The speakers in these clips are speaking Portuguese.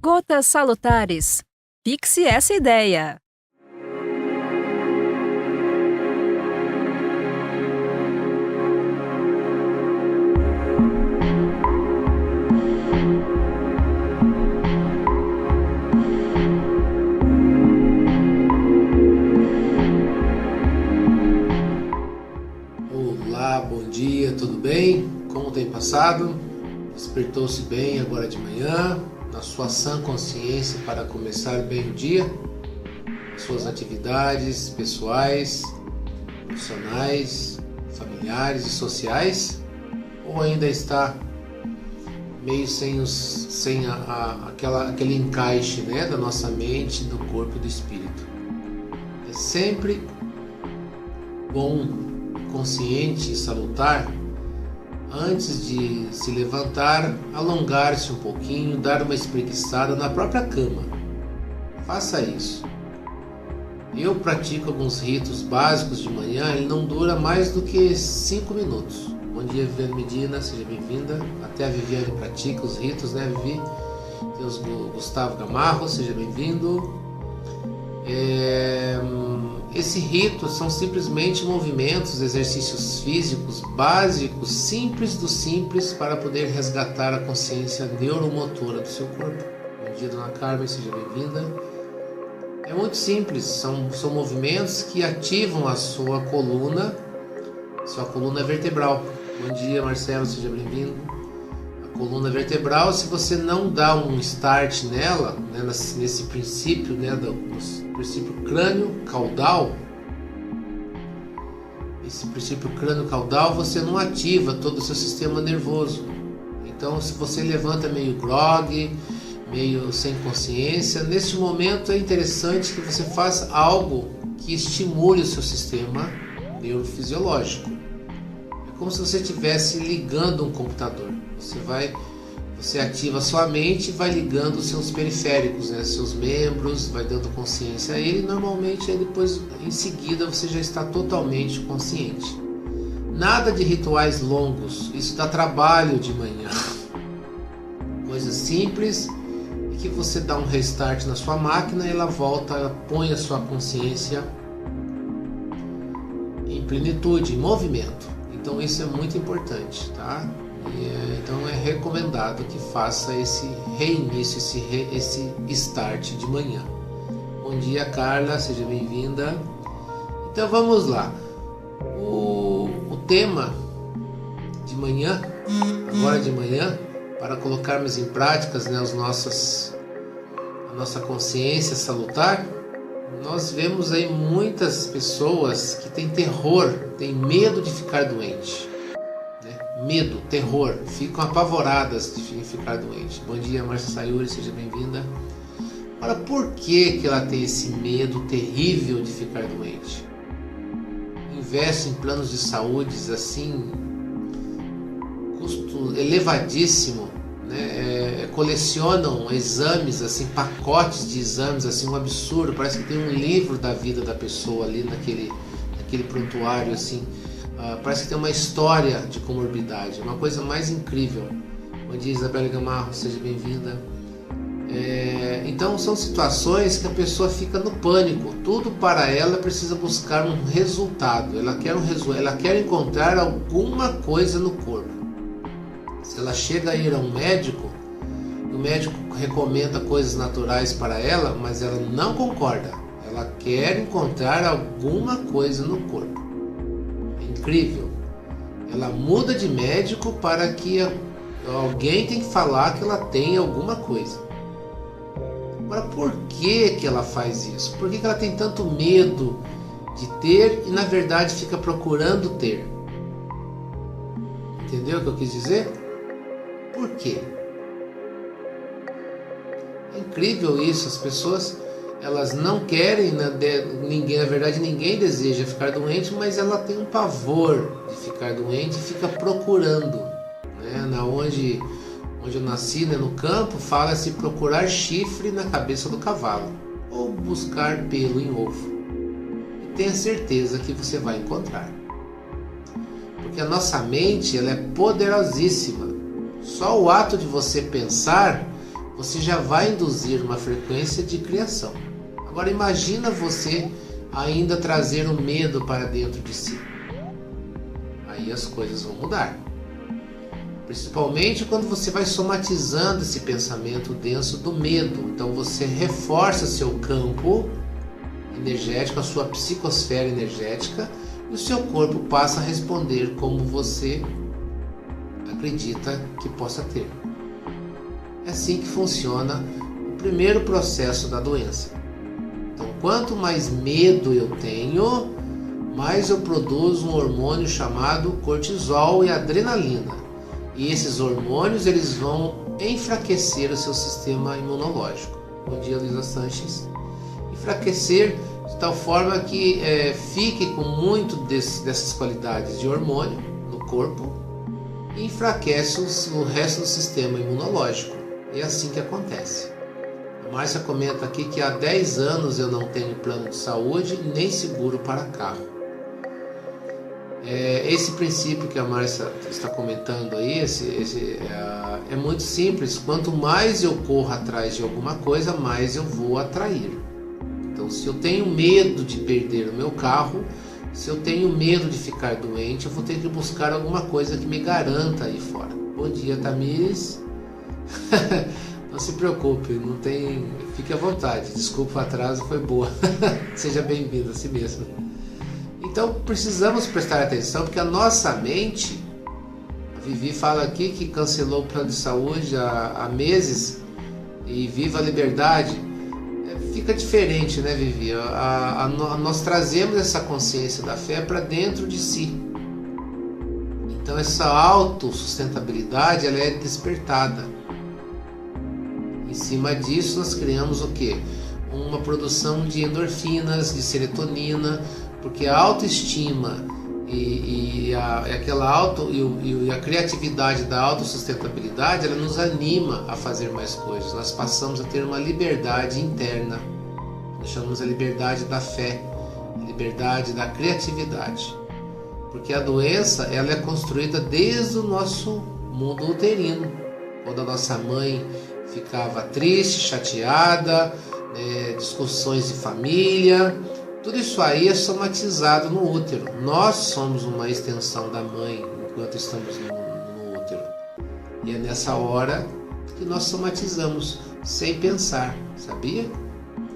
Gotas salutares. Fixe essa ideia. Olá, bom dia, tudo bem? Como tem passado? Despertou-se bem agora de manhã, na sua sã consciência para começar bem o dia? Suas atividades pessoais, profissionais, familiares e sociais? Ou ainda está meio sem aquele encaixe, né, da nossa mente, do corpo e do espírito? É sempre bom, consciente e salutar, antes de se levantar, alongar-se um pouquinho, dar uma espreguiçada na própria cama. Faça isso. Eu pratico alguns ritos básicos de manhã, ele não dura mais do que 5 minutos. Bom dia, Viviane Medina, seja bem-vinda. Até a Viviane pratica os ritos, né, Vivi? Deus, Gustavo Gamarro, seja bem-vindo. Esse rito são simplesmente movimentos, exercícios físicos básicos, simples do simples, para poder resgatar a consciência neuromotora do seu corpo. Bom dia, Dona Carmen, seja bem-vinda. É muito simples, são movimentos que ativam a sua coluna vertebral. Bom dia, Marcelo, seja bem-vindo. A coluna vertebral, se você não dá um start nela, né, nesse princípio, né, do princípio crânio-caudal, esse princípio crânio-caudal, você não ativa todo o seu sistema nervoso. Então, se você levanta meio grogue, meio sem consciência, neste momento é interessante que você faça algo que estimule o seu sistema neurofisiológico. É como se você estivesse ligando um computador. Você ativa a sua mente e vai ligando os seus periféricos, né, seus membros, vai dando consciência a ele. Normalmente, aí depois, em seguida, você já está totalmente consciente. Nada de rituais longos, isso dá trabalho de manhã. Coisas simples e que você dá um restart na sua máquina e ela volta, ela põe a sua consciência em plenitude, em movimento. Então isso é muito importante, tá? Então é recomendado que faça esse reinício, esse start de manhã. Bom dia, Carla, seja bem-vinda. Então vamos lá. O tema de manhã, agora de manhã, para colocarmos em práticas, né, a nossa consciência salutar, nós vemos aí muitas pessoas que têm terror, têm medo de ficar doente. Medo, terror, ficam apavoradas de ficar doente. Bom dia, Márcia Sayuri, seja bem-vinda. Agora, por que ela tem esse medo terrível de ficar doente? Investe em planos de saúde assim, custo elevadíssimo, né? Colecionam exames, assim, pacotes de exames, assim, um absurdo. Parece que tem um livro da vida da pessoa ali naquele prontuário, assim. Parece que tem uma história de comorbidade, uma coisa mais incrível. Bom dia, Isabela Gamarro, seja bem-vinda. Então são situações que a pessoa fica no pânico. Tudo para ela precisa buscar um resultado. Ela quer encontrar alguma coisa no corpo. Se ela chega a ir a um médico, o médico recomenda coisas naturais para ela, mas ela não concorda. Ela quer encontrar alguma coisa no corpo. Incrível. Ela muda de médico para que alguém tem que falar que ela tem alguma coisa. Agora, por que ela faz isso? Por que ela tem tanto medo de ter e na verdade fica procurando ter? Entendeu o que eu quis dizer? Por quê? É incrível isso. As pessoas, elas não querem, ninguém, na verdade ninguém deseja ficar doente, mas ela tem um pavor de ficar doente e fica procurando, né? Onde eu nasci, né, no campo, fala-se procurar chifre na cabeça do cavalo ou buscar pelo em ovo. E tenha certeza que você vai encontrar, porque a nossa mente, ela é poderosíssima. Só o ato de você pensar você já vai induzir uma frequência de criação. Agora imagina você ainda trazer o medo para dentro de si. Aí as coisas vão mudar. Principalmente quando você vai somatizando esse pensamento denso do medo. Então você reforça seu campo energético, a sua psicosfera energética, e o seu corpo passa a responder como você acredita que possa ter. É assim que funciona o primeiro processo da doença. Então, quanto mais medo eu tenho, mais eu produzo um hormônio chamado cortisol e adrenalina. E esses hormônios eles vão enfraquecer o seu sistema imunológico. Bom dia, Luísa Sanches. Enfraquecer de tal forma que fique com muito dessas qualidades de hormônio no corpo e enfraquece o resto do sistema imunológico. É assim que acontece. A Márcia comenta aqui que há 10 anos eu não tenho plano de saúde nem seguro para carro. Esse princípio que a Márcia está comentando aí, é muito simples. Quanto mais eu corro atrás de alguma coisa, mais eu vou atrair. Então, se eu tenho medo de perder o meu carro, se eu tenho medo de ficar doente, eu vou ter que buscar alguma coisa que me garanta aí fora. Bom dia, Tamires. Não se preocupe, fique à vontade. Desculpa o atraso, foi boa. Seja bem-vindo a si mesmo. Então precisamos prestar atenção, porque a nossa mente, a Vivi fala aqui que cancelou o plano de saúde há meses e viva a liberdade. Fica diferente, né, Vivi? Nós trazemos essa consciência da fé para dentro de si. Então essa autossustentabilidade ela é despertada. Em cima disso nós criamos o quê? Uma produção de endorfinas, de serotonina, porque a autoestima e a criatividade da autossustentabilidade ela nos anima a fazer mais coisas. Nós passamos a ter uma liberdade interna. Nós chamamos a liberdade da fé, a liberdade da criatividade. Porque a doença ela é construída desde o nosso mundo uterino, quando a nossa mãe ficava triste, chateada, discussões de família, tudo isso aí é somatizado no útero. Nós somos uma extensão da mãe enquanto estamos no útero. E é nessa hora que nós somatizamos sem pensar, sabia?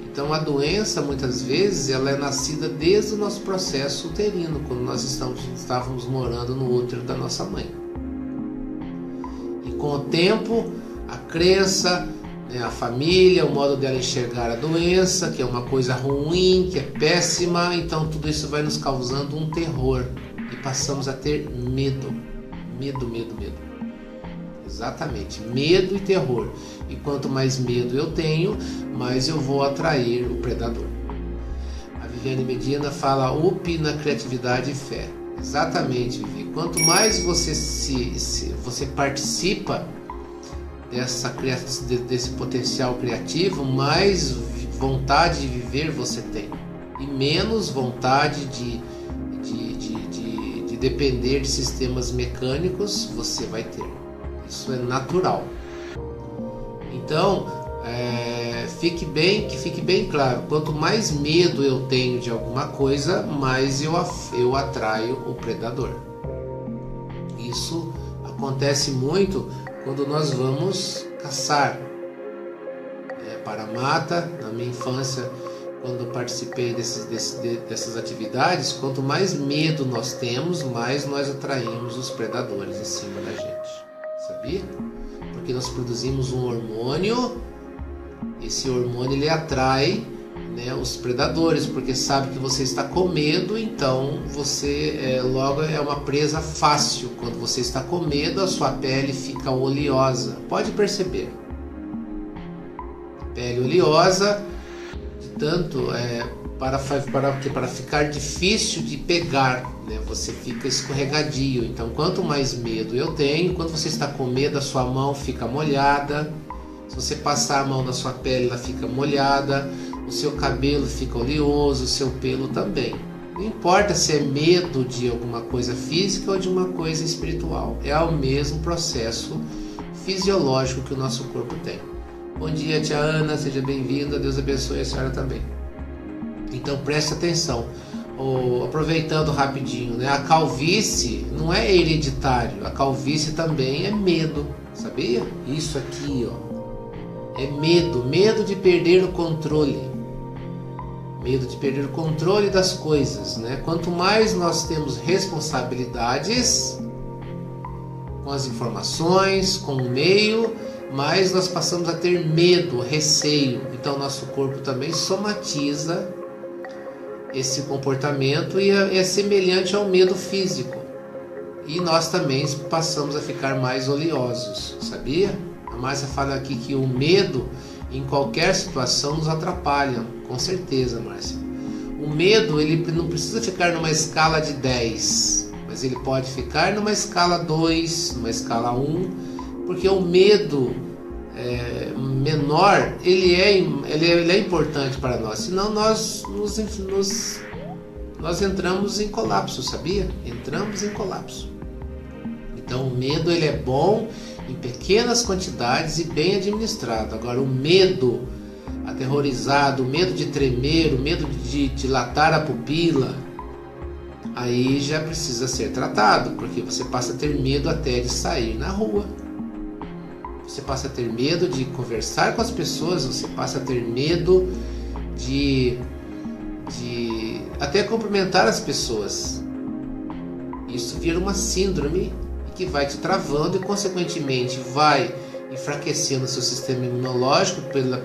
Então a doença muitas vezes ela é nascida desde o nosso processo uterino, quando nós estávamos morando no útero da nossa mãe. E com o tempo, a crença, a família, o modo dela enxergar a doença, que é uma coisa ruim, que é péssima, então tudo isso vai nos causando um terror e passamos a ter medo. Medo. Exatamente, medo e terror. E quanto mais medo eu tenho, mais eu vou atrair o predador. A Viviane Medina fala UP na criatividade e fé. Exatamente, Vivi. Quanto mais você participa desse potencial criativo, mais vontade de viver você tem e menos vontade de depender de sistemas mecânicos você vai ter. Isso é natural. Então que fique bem claro, quanto mais medo eu tenho de alguma coisa, mais eu atraio o predador. Isso acontece muito quando nós vamos caçar para a mata. Na minha infância, quando participei dessas atividades, quanto mais medo nós temos, mais nós atraímos os predadores em cima da gente, sabia? Porque nós produzimos um hormônio, esse hormônio ele atrai os predadores, porque sabe que você está com medo, então você logo é uma presa fácil. Quando você está com medo, a sua pele fica oleosa. Pode perceber. Pele oleosa, de tanto para ficar difícil de pegar, você fica escorregadio. Então, quanto mais medo eu tenho, quando você está com medo, a sua mão fica molhada. Se você passar a mão na sua pele, ela fica molhada. O seu cabelo fica oleoso, o seu pelo também. Não importa se é medo de alguma coisa física ou de uma coisa espiritual. É o mesmo processo fisiológico que o nosso corpo tem. Bom dia, tia Ana, seja bem-vinda, Deus abençoe a senhora também. Então preste atenção. Aproveitando rapidinho, né? A calvície não é hereditário, a calvície também é medo, sabia? Isso aqui, ó, é medo de perder o controle, medo de perder o controle das coisas, né? Quanto mais nós temos responsabilidades com as informações, com o meio, mais nós passamos a ter medo, receio. Então nosso corpo também somatiza esse comportamento e é semelhante ao medo físico. E nós também passamos a ficar mais oleosos, sabia? A Márcia fala aqui que o medo em qualquer situação nos atrapalha, com certeza, Márcia. O medo, ele não precisa ficar numa escala de 10, mas ele pode ficar numa escala 2, numa escala 1, porque o medo menor, ele é importante para nós, senão nós entramos em colapso, sabia? Entramos em colapso. Então o medo, ele é bom em pequenas quantidades e bem administrado. Agora o medo aterrorizado, o medo de tremer, o medo de dilatar a pupila, aí já precisa ser tratado, porque você passa a ter medo até de sair na rua. Você passa a ter medo de conversar com as pessoas, você passa a ter medo de até cumprimentar as pessoas. Isso vira uma síndrome que vai te travando e consequentemente vai enfraquecendo seu sistema imunológico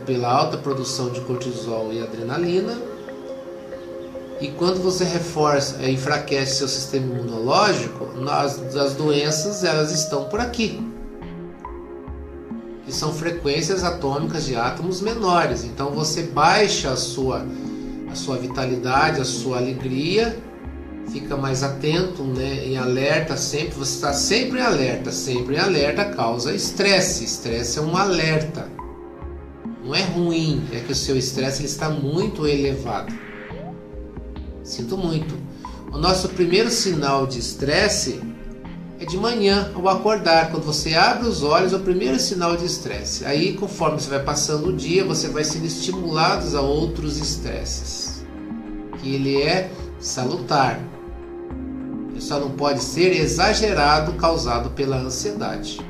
pela alta produção de cortisol e adrenalina. E quando você enfraquece seu sistema imunológico, as doenças, elas estão por aqui, que são frequências atômicas de átomos menores. Então você baixa a sua vitalidade, a sua alegria, fica mais atento, né, em alerta sempre. Você está sempre em alerta causa estresse. Estresse é um alerta, não é ruim, é que o seu estresse ele está muito elevado. Sinto muito. O nosso primeiro sinal de estresse é de manhã, ao acordar. Quando você abre os olhos, é o primeiro sinal de estresse. Aí, conforme você vai passando o dia, você vai sendo estimulado a outros estresses, que ele é salutar. Ele só não pode ser exagerado, causado pela ansiedade.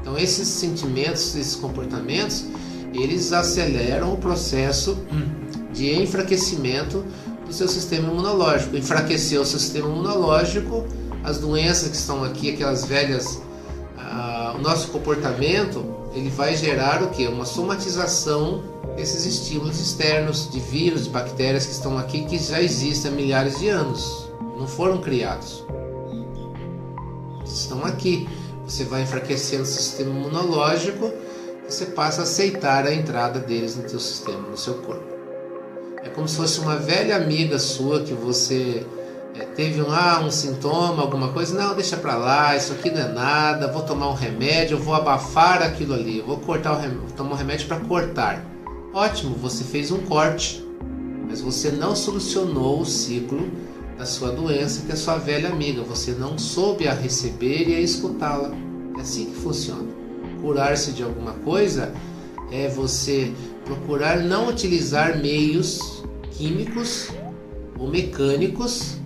Então, esses sentimentos, esses comportamentos, eles aceleram o processo de enfraquecimento do seu sistema imunológico. Enfraqueceu o seu sistema imunológico, as doenças que estão aqui, aquelas velhas, o nosso comportamento, ele vai gerar o quê? Uma somatização desses estímulos externos, de vírus, de bactérias que estão aqui, que já existem há milhares de anos, não foram criados, estão aqui. Você vai enfraquecendo o sistema imunológico, você passa a aceitar a entrada deles no teu sistema, no seu corpo. É como se fosse uma velha amiga sua que você teve um sintoma, alguma coisa. Não, deixa pra lá, isso aqui não é nada, vou tomar um remédio, eu vou abafar aquilo ali, eu vou tomar um remédio para cortar. Ótimo, você fez um corte, mas você não solucionou o ciclo da sua doença, que é a sua velha amiga. Você não soube a receber e a escutá-la. É assim que funciona. Curar-se de alguma coisa é você procurar não utilizar meios químicos ou mecânicos,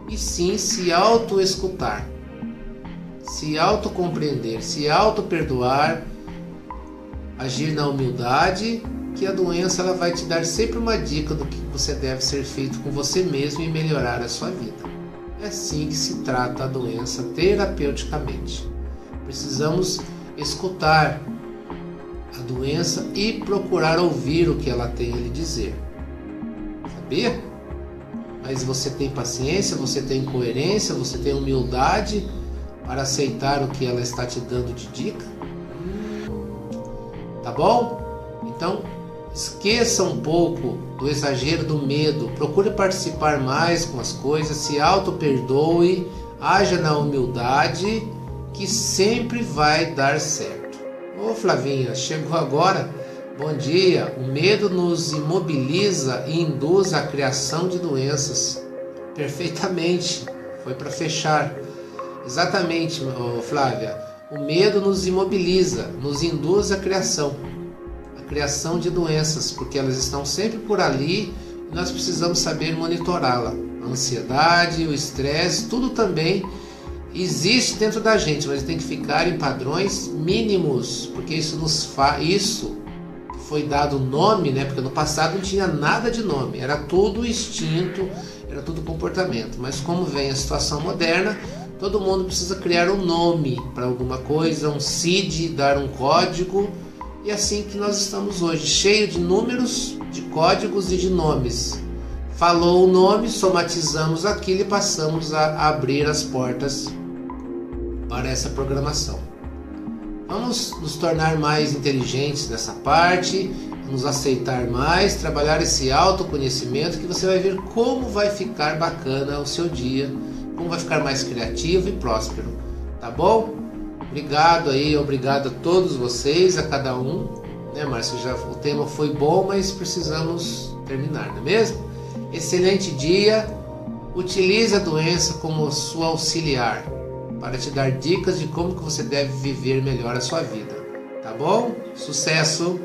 e sim se auto-escutar, se auto-compreender, se auto-perdoar, agir na humildade, que a doença ela vai te dar sempre uma dica do que você deve ser feito com você mesmo e melhorar a sua vida. É assim que se trata a doença terapeuticamente. Precisamos escutar a doença e procurar ouvir o que ela tem a lhe dizer. Sabia? Mas você tem paciência, você tem coerência, você tem humildade para aceitar o que ela está te dando de dica? Tá bom? Então, esqueça um pouco do exagero do medo, procure participar mais com as coisas, se auto-perdoe, haja na humildade, que sempre vai dar certo. Ô Flavinha, chegou agora? Bom dia. O medo nos imobiliza e induz à criação de doenças. Perfeitamente. Foi para fechar. Exatamente, Flávia. O medo nos imobiliza, nos induz à criação. criação de doenças, porque elas estão sempre por ali e nós precisamos saber monitorá-la. A ansiedade, o estresse, tudo também existe dentro da gente, mas tem que ficar em padrões mínimos, porque isso foi dado nome, né? Porque no passado não tinha nada de nome, era tudo instinto, era tudo comportamento. Mas como vem a situação moderna, todo mundo precisa criar um nome para alguma coisa, um CID, dar um código, e assim que nós estamos hoje, cheio de números, de códigos e de nomes. Falou o nome, somatizamos aquilo e passamos a abrir as portas para essa programação. Vamos nos tornar mais inteligentes nessa parte, nos aceitar mais, trabalhar esse autoconhecimento, que você vai ver como vai ficar bacana o seu dia, como vai ficar mais criativo e próspero, tá bom? Obrigado aí, obrigado a todos vocês, a cada um, né, Márcio? O tema foi bom, mas precisamos terminar, não é mesmo? Excelente dia, utilize a doença como sua auxiliar, para te dar dicas de como que você deve viver melhor a sua vida, tá bom? Sucesso!